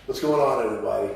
What's going on, everybody?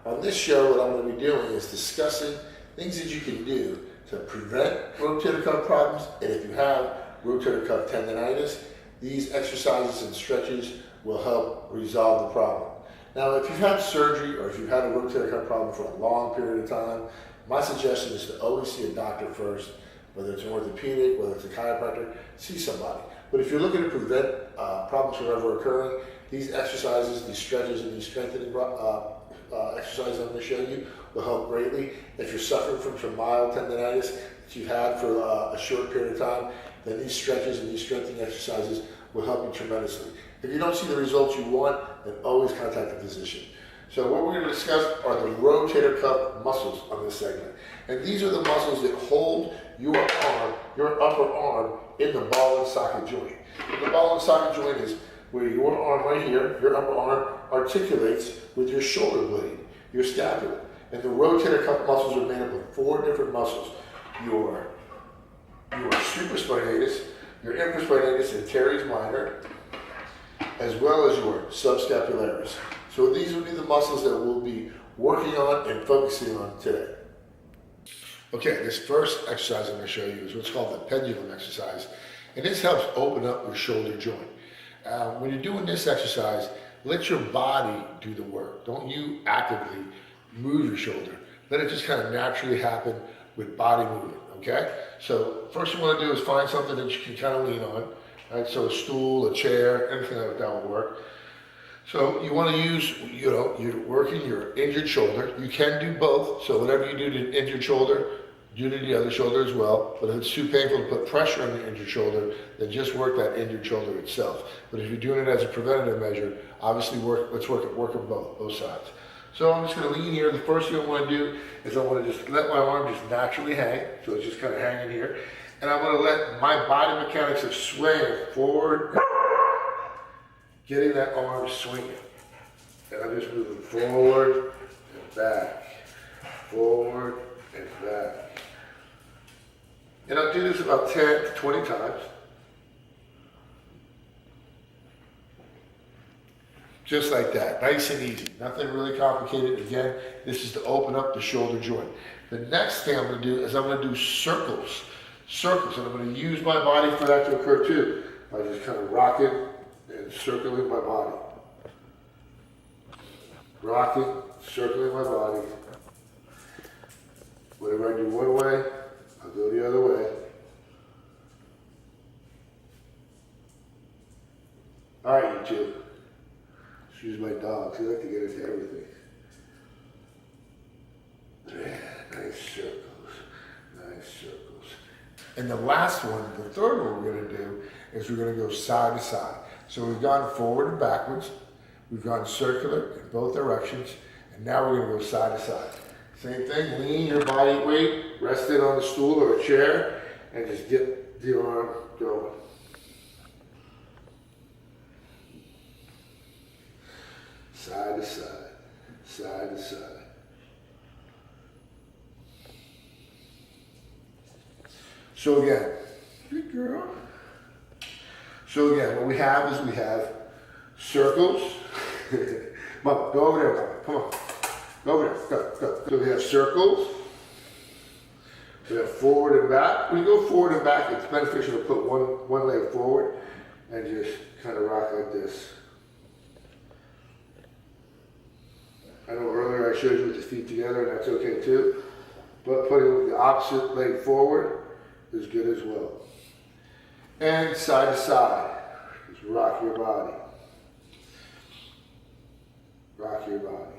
On this show, what I'm going to be doing is discussing things that you can do to prevent rotator cuff problems, and if you have rotator cuff tendonitis, these exercises and stretches will help resolve the problem. Now, if you've had surgery or if you've had a rotator cuff problem for a long period of time, my suggestion is to always see a doctor first, whether it's an orthopedic, whether it's a chiropractor, see somebody. But if you're looking to prevent problems from ever occurring, these exercises, these stretches, and these strengthening exercises I'm going to show you will help greatly. If you're suffering from some mild tendonitis that you've had for a short period of time, then these stretches and these strengthening exercises will help you tremendously. If you don't see the results you want, then always contact a physician. So what we're going to discuss are the rotator cuff muscles on this segment. And these are the muscles that hold your arm, your upper arm, in the ball and socket joint. And the ball and socket joint is where your arm right here, your upper arm, articulates with your shoulder blade, your scapula. And the rotator cuff muscles are made up of 4 different muscles. Your supraspinatus, your infraspinatus and teres minor, as well as your subscapularis. So these will be the muscles that we'll be working on and focusing on today. Okay, this first exercise I'm going to show you is what's called the pendulum exercise. And this helps open up your shoulder joint. When you're doing this exercise, let your body do the work. Don't you actively move your shoulder. Let it just kind of naturally happen with body movement, okay? So first you want to do is find something that you can kind of lean on, right? So a stool, a chair, anything like that will work. So you want to use, you're working your injured shoulder. You can do both. So whatever you do to injured shoulder, do to the other shoulder as well. But if it's too painful to put pressure on the injured shoulder, then just work that injured shoulder itself. But if you're doing it as a preventative measure, obviously let's work on both sides. So I'm just going to lean here. The first thing I want to do is I want to just let my arm just naturally hang. So it's just kind of hanging here. And I want to let my body mechanics of swaying forward, getting that arm swinging. And I'm just moving forward and back, forward and back. And I'll do this about 10 to 20 times. Just like that, nice and easy, nothing really complicated. Again, this is to open up the shoulder joint. The next thing I'm going to do is I'm going to do circles, and I'm going to use my body for that to occur too, by just kind of rocking and circling my body. Rocking, circling my body. Whatever I do one way, I'll go the other way. All right, you two. Excuse my dogs, they like to get into everything. Yeah, nice circles, nice circles. And the last one, the third one we're going to do is we're going to go side to side. So we've gone forward and backwards, we've gone circular in both directions, and now we're going to go side to side. Same thing, lean your body weight, rest it on the stool or a chair, and just get the arm going. Side to side, side to side. So again, good girl. So again, what we have is we have circles. Mom, go over there, Mom. Come on. Go over there. Go. So we have circles. We have forward and back. When you go forward and back, it's beneficial to put one leg forward and just kind of rock like this. I know earlier I showed you with the feet together, and that's okay too. But putting the opposite leg forward is good as well. And side to side, just rock your body. Rock your body.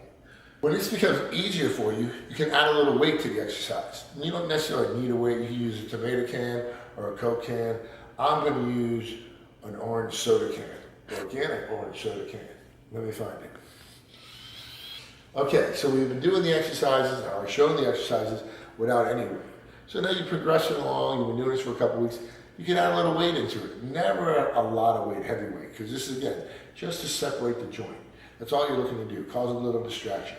When this becomes easier for you, you can add a little weight to the exercise. You don't necessarily need a weight. You can use a tomato can or a Coke can. I'm going to use an orange soda can, organic orange soda can. Let me find it. Okay, so we've been doing the exercises, or showing the exercises without any weight. So now you're progressing along, you've been doing this for a couple weeks, you can add a little weight into it. Never a lot of weight, heavy weight, because this is, again, just to separate the joint. That's all you're looking to do, cause a little distraction.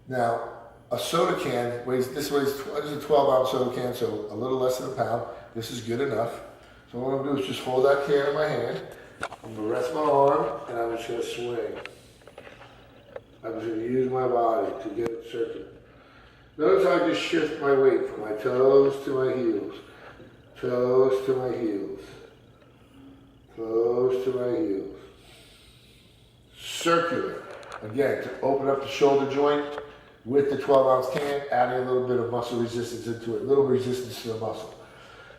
Now, a soda can this is a 12-ounce soda can, so a little less than a pound. This is good enough. So what I'm going to do is just hold that can in my hand, I'm going to rest my arm, and I'm just going to swing. I'm just going to use my body to get it circular. Notice how I just shift my weight from my toes to my heels. Toes to my heels. Toes to my heels. Circular. Again, to open up the shoulder joint with the 12-ounce can, adding a little bit of muscle resistance into it, a little resistance to the muscle.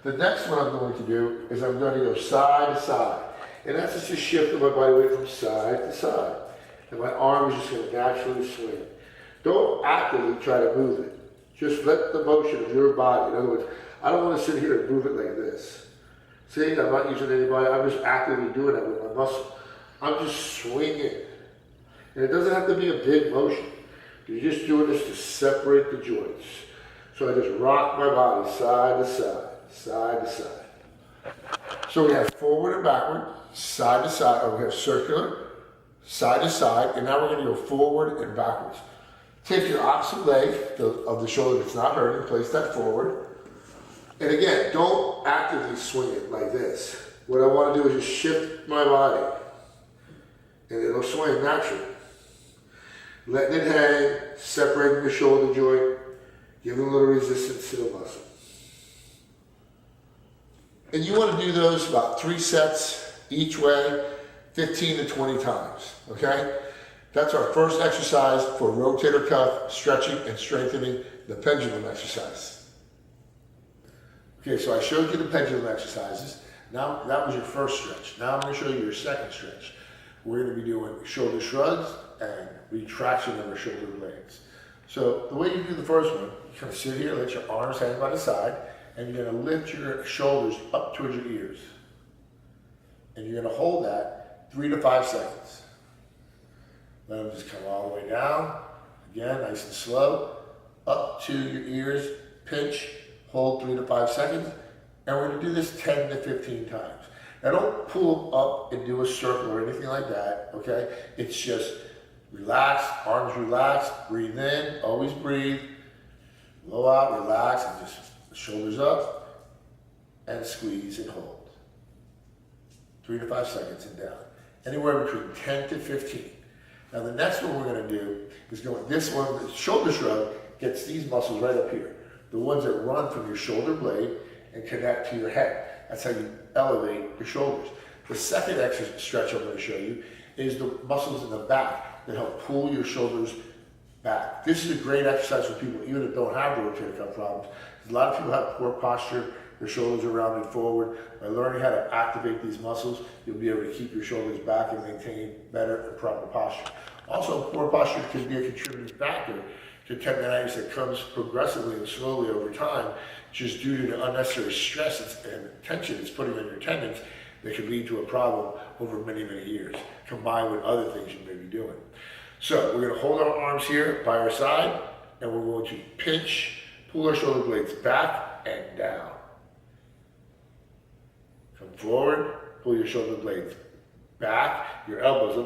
The next one I'm going to do is I'm going to go side to side. And that's just a shift of my body weight from side to side. And my arm is just going to naturally swing. Don't actively try to move it. Just let the motion of your body. In other words, I don't want to sit here and move it like this. See, I'm not using anybody. I'm just actively doing that with my muscle. I'm just swinging. And it doesn't have to be a big motion. You're just doing this to separate the joints. So I just rock my body side to side, side to side. So we have forward and backward, side to side, or we have circular, side to side, and now we're going to go forward and backwards. Take your opposite leg of the shoulder that's not hurting, place that forward. And again, don't actively swing it like this. What I want to do is just shift my body, and it'll swing naturally. Letting it hang, separating the shoulder joint, giving a little resistance to the muscle. And you want to do those about 3 sets each way, 15 to 20 times, okay? That's our first exercise for rotator cuff stretching and strengthening, the pendulum exercise. Okay, so I showed you the pendulum exercises. Now, that was your first stretch. Now I'm going to show you your second stretch. We're going to be doing shoulder shrugs and retraction of our shoulder blades. So the way you do the first one, you're going to sit here, let your arms hang by the side, and you're going to lift your shoulders up towards your ears. And you're going to hold that 3 to 5 seconds. Let them just come all the way down. Again, nice and slow. Up to your ears, pinch, hold 3 to 5 seconds. And we're going to do this 10 to 15 times. Now don't pull up and do a circle or anything like that, okay? It's just relax, arms relax, breathe in, always breathe. Blow out, relax, and just shoulders up, and squeeze and hold. 3 to 5 seconds and down. Anywhere between 10 to 15. Now the next one we're going to do is go with this one. The shoulder shrug gets these muscles right up here. The ones that run from your shoulder blade and connect to your head. That's how you elevate your shoulders. The second exercise stretch I'm going to show you is the muscles in the back that help pull your shoulders back. This is a great exercise for people even that don't have rotator cuff problems. A lot of people have poor posture. Their shoulders are rounded forward. By learning how to activate these muscles, you'll be able to keep your shoulders back and maintain better and proper posture. Also, poor posture can be a contributing factor to tendonitis that comes progressively and slowly over time, just due to the unnecessary stress and tension it's putting on your tendons that could lead to a problem over many, many years, combined with other things you may be doing. So we're going to hold our arms here by our side, and we're going to pinch, pull our shoulder blades back and down. Come forward, pull your shoulder blades back, your elbows,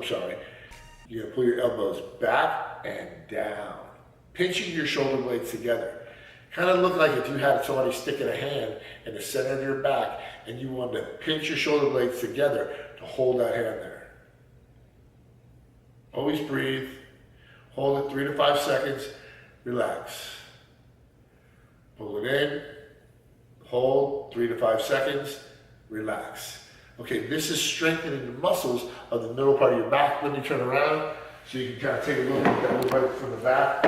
you're going to pull your elbows back and down. Pinching your shoulder blades together. Kind of look like if you had somebody sticking a hand in the center of your back and you wanted to pinch your shoulder blades together to hold that hand there. Always breathe. Hold it 3 to 5 seconds. Relax. Pull it in. Hold 3 to 5 seconds. Relax. Okay, this is strengthening the muscles of the middle part of your back. Let me turn around so you can kind of take a look at that right from the back.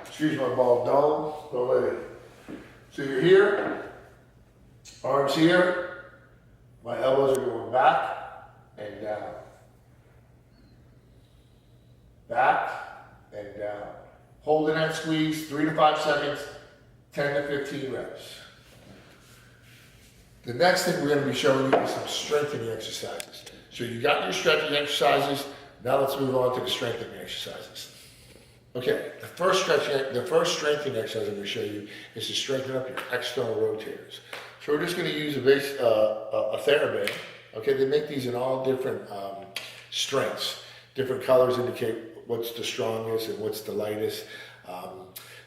Excuse my bald dome. Don't let it. So you're here, arms here. My elbows are going back and down. Back and down. Holding that squeeze 3 to 5 seconds, 10 to 15 reps. The next thing we're going to be showing you is some strengthening exercises. So you got your stretching exercises. Now let's move on to the strengthening exercises. Okay, the first strengthening exercise I'm going to show you is to strengthen up your external rotators. So we're just going to use a TheraBand. Okay, they make these in all different strengths. Different colors indicate what's the strongest and what's the lightest.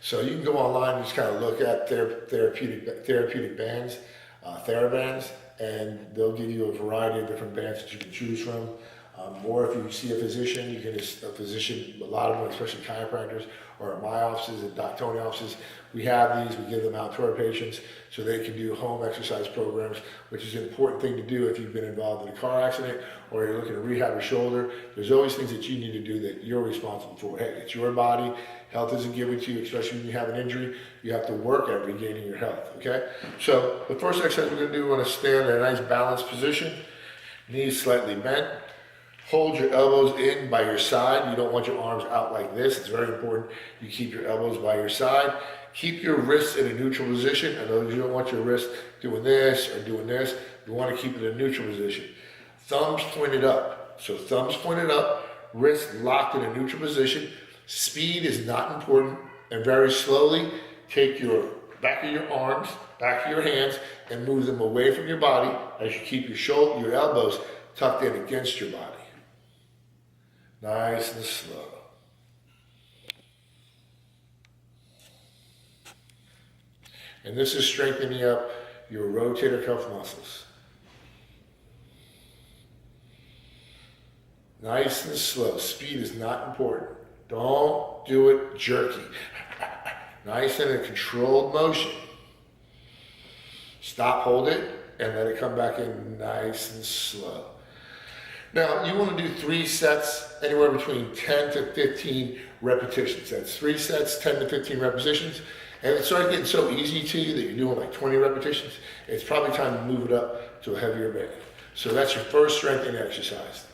So you can go online and just kind of look at therapeutic bands, TheraBands, and they'll give you a variety of different bands that you can choose from. Or if you see a physician, you can just, a physician, a lot of them, especially chiropractors, or at my offices and Doc Tony offices, we have these, we give them out to our patients so they can do home exercise programs, which is an important thing to do if you've been involved in a car accident or you're looking to rehab your shoulder. There's always things that you need to do that you're responsible for. Hey, it's your body. Health isn't given to you, especially when you have an injury. You have to work at regaining your health, okay? So the first exercise we're gonna do, we're gonna stand in a nice balanced position, knees slightly bent. Hold your elbows in by your side. You don't want your arms out like this. It's very important you keep your elbows by your side. Keep your wrists in a neutral position. In other words, you don't want your wrist doing this or doing this. You want to keep it in a neutral position. Thumbs pointed up. So thumbs pointed up, wrists locked in a neutral position. Speed is not important. And very slowly, take your back of your arms, back of your hands, and move them away from your body as you keep your elbows tucked in against your body. Nice and slow. And this is strengthening up your rotator cuff muscles. Nice and slow. Speed is not important. Don't do it jerky. Nice and a controlled motion. Stop, hold it, and let it come back in nice and slow. Now, you want to do 3 sets, anywhere between 10 to 15 repetitions. That's 3 sets, 10 to 15 repetitions. And it starts getting so easy to you that you're doing like 20 repetitions. It's probably time to move it up to a heavier band. So that's your first strengthening exercise.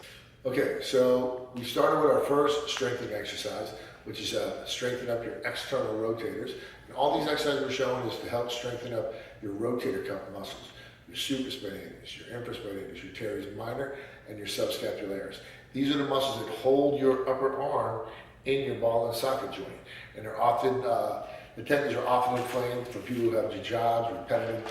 Okay, so we started with our first strengthening exercise, which is strengthen up your external rotators. And all these exercises we're showing is to help strengthen up your rotator cuff muscles, your supraspinatus, your infraspinatus, your teres minor, and your subscapularis. These are the muscles that hold your upper arm in your ball and socket joint. And they're often, the tendons are often inflamed for people who have jobs, repetitive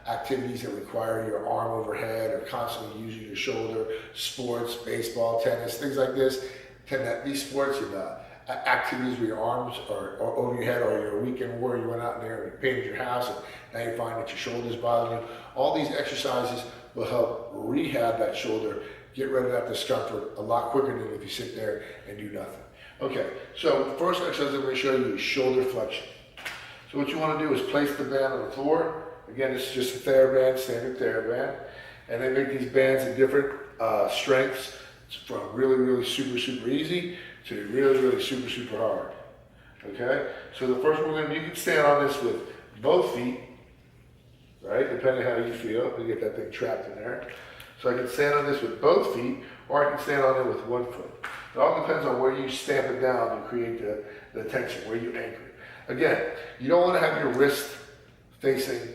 activities that require your arm overhead or constantly using your shoulder, sports, baseball, tennis, things like this. These sports and activities where your arms are over your head, or you're a weekend warrior, you went out there and you painted your house and now you find that your shoulder's bothering you. All these exercises will help rehab that shoulder, get rid of that discomfort a lot quicker than if you sit there and do nothing. Okay, so the first exercise I'm going to show you is shoulder flexion. So what you want to do is place the band on the floor. Again, this is just a TheraBand, standard TheraBand. And they make these bands at different strengths, from really, really super, super easy to really, really super, super hard. Okay, so the first one we're going to do, you can stand on this with both feet, right, depending on how you feel. We get that thing trapped in there. So I can stand on this with both feet, or I can stand on it with one foot. It all depends on where you stamp it down to create the tension, where you anchor it. Again, you don't want to have your wrist facing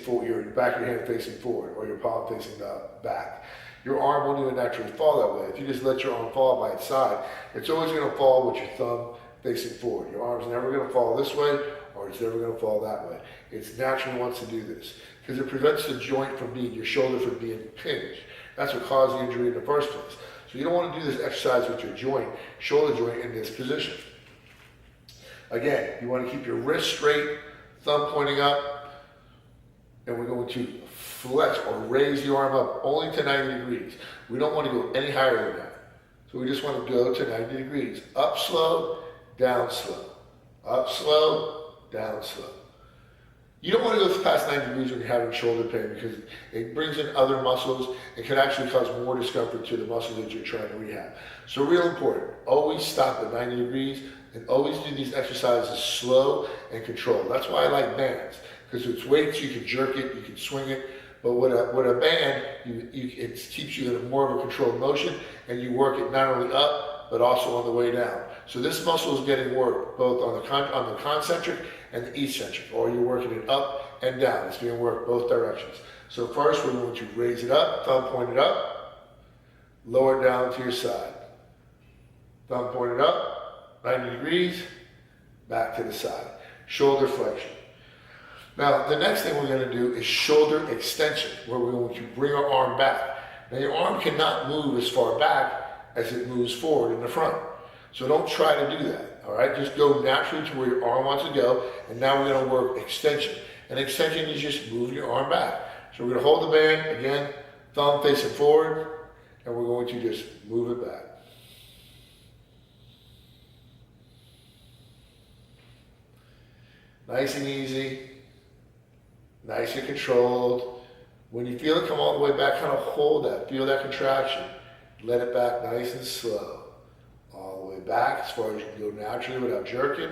forward, your back of your hand facing forward, or your palm facing back. Your arm won't even naturally fall that way. If you just let your arm fall by its side, it's always going to fall with your thumb facing forward. Your arm's never going to fall this way, or it's never going to fall that way. It's naturally wants to do this, because it prevents the joint from being, your shoulder from being pinched. That's what caused the injury in the first place. So you don't want to do this exercise with your joint, shoulder joint, in this position. Again, you want to keep your wrist straight, thumb pointing up, and we're going to flex or raise the arm up only to 90 degrees. We don't want to go any higher than that. So we just want to go to 90 degrees. Up slow, down slow. Up slow, down slow. You don't want to go past 90 degrees when you're having shoulder pain, because it brings in other muscles. It can actually cause more discomfort to the muscles that you're trying to rehab. So real important, always stop at 90 degrees and always do these exercises slow and controlled. That's why I like bands, because it's weights, you can jerk it, you can swing it. But with a band, it keeps you in a more of a controlled motion, and you work it not only up, but also on the way down. So this muscle is getting worked both on the concentric and the eccentric, or you're working it up and down. It's being worked both directions. So first, we're going to raise it up, thumb pointed up, lower it down to your side. Thumb pointed up, 90 degrees, back to the side. Shoulder flexion. Now, the next thing we're going to do is shoulder extension, where we're going to bring our arm back. Now, your arm cannot move as far back as it moves forward in the front. So don't try to do that, all right? Just go naturally to where your arm wants to go, and now we're going to work extension. And extension is just moving your arm back. So we're going to hold the band, again, thumb facing forward, and we're going to just move it back. Nice and easy, nice and controlled. When you feel it come all the way back, kind of hold that, feel that contraction. Let it back nice and slow. All the way back as far as you can go naturally without jerking.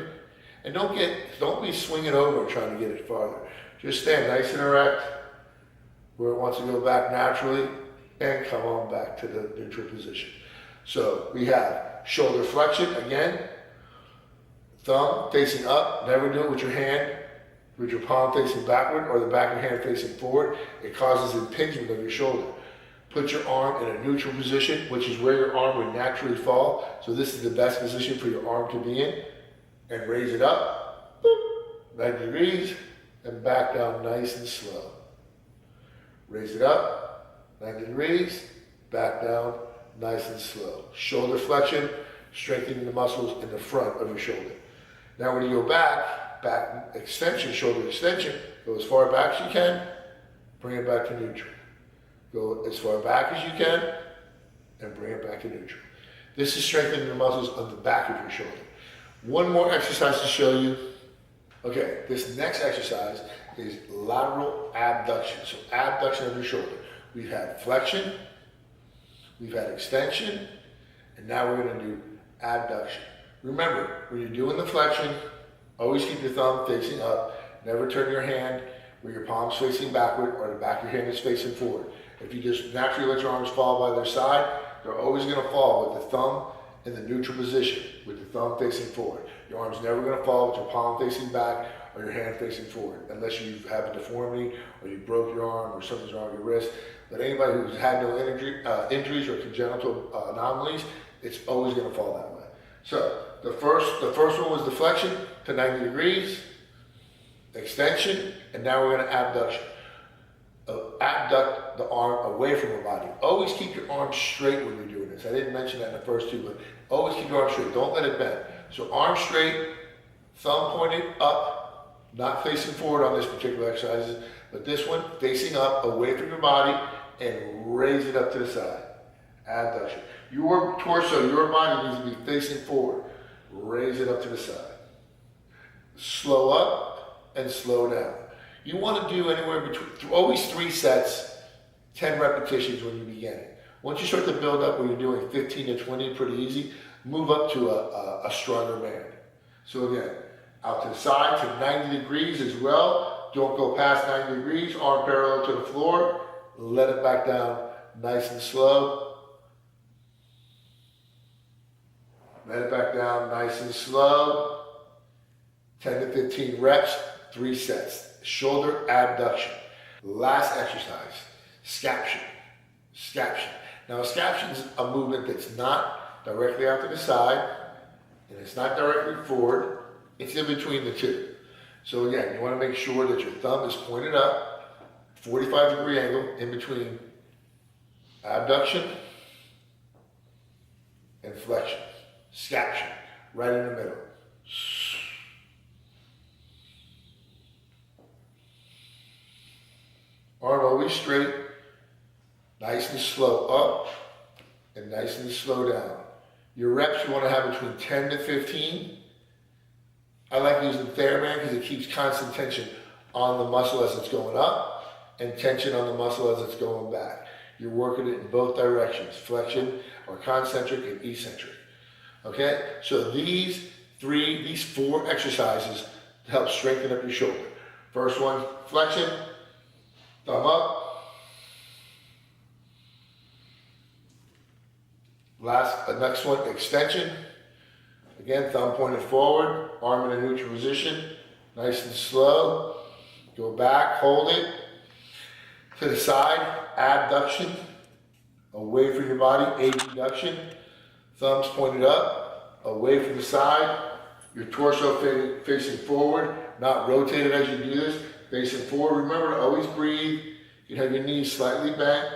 And don't be swinging over and trying to get it farther. Just stand nice and erect where it wants to go back naturally and come on back to the neutral position. So we have shoulder flexion again, thumb facing up, never do it with your hand, with your palm facing backward or the back of your hand facing forward. It causes impingement of your shoulder. Put your arm in a neutral position, which is where your arm would naturally fall. So this is the best position for your arm to be in. And raise it up, boop, 90 degrees, and back down nice and slow. Raise it up, 90 degrees, back down nice and slow. Shoulder flexion, strengthening the muscles in the front of your shoulder. Now when you go back extension, shoulder extension, go as far back as you can, bring it back to neutral. Go as far back as you can, and bring it back to neutral. This is strengthening the muscles on the back of your shoulder. One more exercise to show you. Okay, this next exercise is lateral abduction. So abduction of your shoulder. We've had flexion, we've had extension, and now we're going to do abduction. Remember, when you're doing the flexion, always keep your thumb facing up. Never turn your hand where your palm's facing backward or the back of your hand is facing forward. If you just naturally let your arms fall by their side, they're always going to fall with the thumb in the neutral position, with the thumb facing forward. Your arm's never going to fall with your palm facing back or your hand facing forward, unless you have a deformity or you broke your arm or something's wrong with your wrist. But anybody who's had no injuries or congenital anomalies, it's always going to fall that way. So the first one was the flexion to 90 degrees, extension, and now we're going to abduction. Abduct the arm away from your body. Always keep your arm straight when you're doing this. I didn't mention that in the first two, but always keep your arm straight. Don't let it bend. So arm straight, thumb pointed up, not facing forward on this particular exercise, but this one facing up, away from your body, and raise it up to the side. Abduction. Your torso, your body needs to be facing forward. Raise it up to the side. Slow up and slow down. You want to do anywhere between, always 3 sets, 10 repetitions when you begin. Once you start to build up where you're doing 15 to 20, pretty easy, move up to a stronger man. So again, out to the side to 90 degrees as well. Don't go past 90 degrees, arm parallel to the floor. Let it back down nice and slow. Let it back down nice and slow. 10 to 15 reps, 3 sets. Shoulder abduction. Last exercise, scaption. Scaption. Now, scaption is a movement that's not directly out to the side, and it's not directly forward. It's in between the two. So again, you want to make sure that your thumb is pointed up, 45-degree angle in between abduction and flexion. Scaption, right in the middle. Arm always straight, nice and slow up, and nice and slow down. Your reps you want to have between 10 to 15. I like using TheraBand because it keeps constant tension on the muscle as it's going up and tension on the muscle as it's going back. You're working it in both directions, flexion or concentric and eccentric. Okay, so these 4 exercises help strengthen up your shoulder. First one, flexion. Thumb up. Next one, extension. Again, thumb pointed forward, arm in a neutral position, nice and slow. Go back, hold it. To the side, abduction, away from your body, abduction. Thumbs pointed up, away from the side. Your torso facing forward, not rotated as you do this. Facing forward, remember to always breathe. You have your knees slightly bent.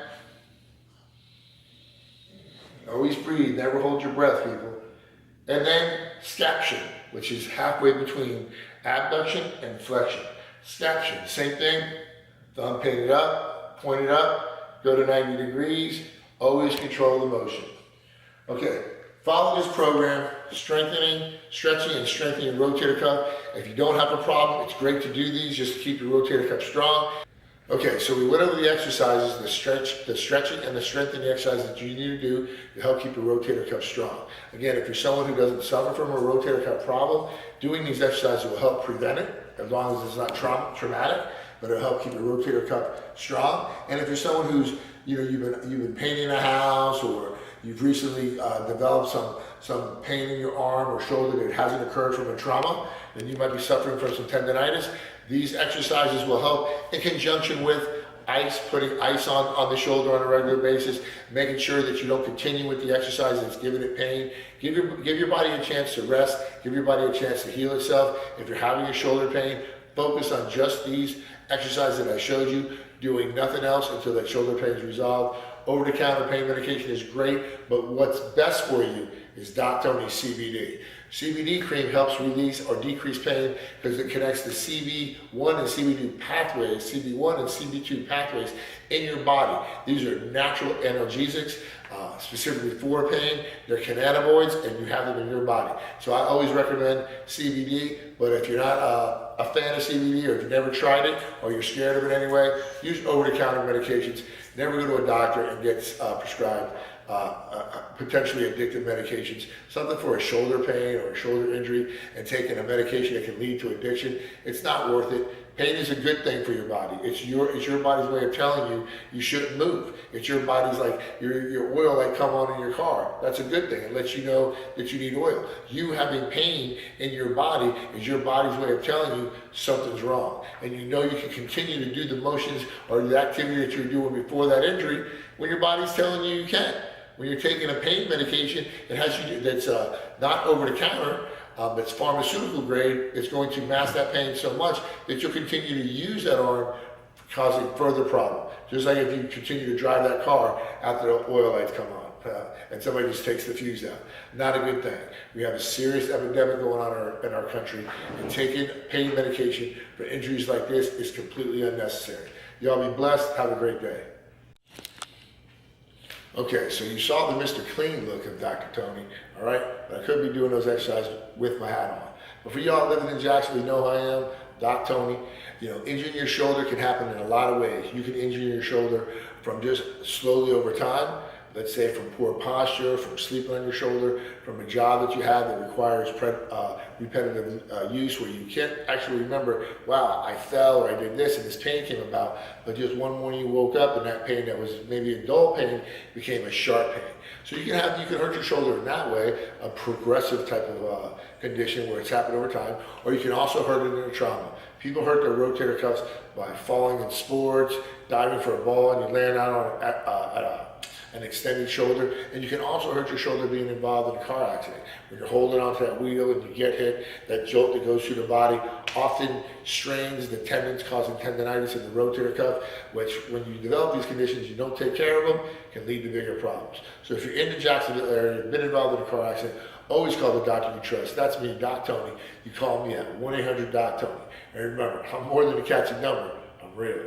Always breathe, never hold your breath, people. And then scaption, which is halfway between abduction and flexion. Scaption, same thing. Thumb pointed up, go to 90 degrees. Always control the motion. Okay, follow this program, strengthening, stretching, and strengthening your rotator cuff. If you don't have a problem, it's great to do these just to keep your rotator cuff strong. Okay, so we went over the exercises, the stretching and the strengthening exercises that you need to do to help keep your rotator cuff strong. Again, if you're someone who doesn't suffer from a rotator cuff problem, doing these exercises will help prevent it, as long as it's not traumatic, but it'll help keep your rotator cuff strong. And if you're someone who's, you've been painting a house, or you've recently developed some pain in your arm or shoulder that hasn't occurred from a trauma, then you might be suffering from some tendonitis. These exercises will help in conjunction with putting ice on the shoulder on a regular basis, making sure that you don't continue with the exercise that's giving it pain. Give your body a chance to rest, give your body a chance to heal itself. If you're having a shoulder pain, focus on just these exercises that I showed you, doing nothing else until that shoulder pain is resolved. Over-the-counter pain medication is great, but what's best for you is Doc Tony's CBD. CBD cream helps release or decrease pain because it connects the CB1 and CB2 pathways, CB1 and CB2 pathways in your body. These are natural analgesics, specifically for pain. They're cannabinoids, and you have them in your body. So I always recommend CBD, but if you're not a fan of CBD, or if you've never tried it, or you're scared of it anyway, use over-the-counter medications. Never go to a doctor and get prescribed potentially addictive medications, something for a shoulder pain or a shoulder injury, and taking a medication that can lead to addiction. It's not worth it. Pain is a good thing for your body. It's your body's way of telling you you shouldn't move. It's your body's like your oil light come on in your car. That's a good thing. It lets you know that you need oil. You having pain in your body is your body's way of telling you something's wrong. And you know you can continue to do the motions or the activity that you were doing before that injury when your body's telling you you can't. When you're taking a pain medication that's not over the counter, that's pharmaceutical grade, it's going to mask that pain so much that you'll continue to use that arm, causing further problem. Just like if you continue to drive that car after the oil lights come on and somebody just takes the fuse out. Not a good thing. We have a serious epidemic going on in our country, and taking pain medication for injuries like this is completely unnecessary. Y'all be blessed. Have a great day. Okay, so you saw the Mr. Clean look of Dr. Tony, all right? But I could be doing those exercises with my hat on. But for y'all living in Jacksonville, you know who I am, Doc Tony. Injuring your shoulder can happen in a lot of ways. You can injure your shoulder from just slowly over time. Let's say from poor posture, from sleeping on your shoulder, from a job that you have that requires repetitive use, where you can't actually remember, wow, I fell or I did this and this pain came about, but just one morning you woke up and that pain that was maybe a dull pain became a sharp pain. So you can hurt your shoulder in that way, a progressive type of condition where it's happened over time, or you can also hurt it in a trauma. People hurt their rotator cuffs by falling in sports, diving for a ball, and you land out on an extended shoulder, and you can also hurt your shoulder being involved in a car accident. When you're holding onto that wheel and you get hit, that jolt that goes through the body often strains the tendons, causing tendonitis in the rotator cuff, which when you develop these conditions, you don't take care of them, can lead to bigger problems. So if you're in the Jacksonville area, you've been involved in a car accident, always call the doctor you trust. That's me, Doc Tony. You call me at 1-800-DOC-TONY. And remember, I'm more than a catchy number, I'm real.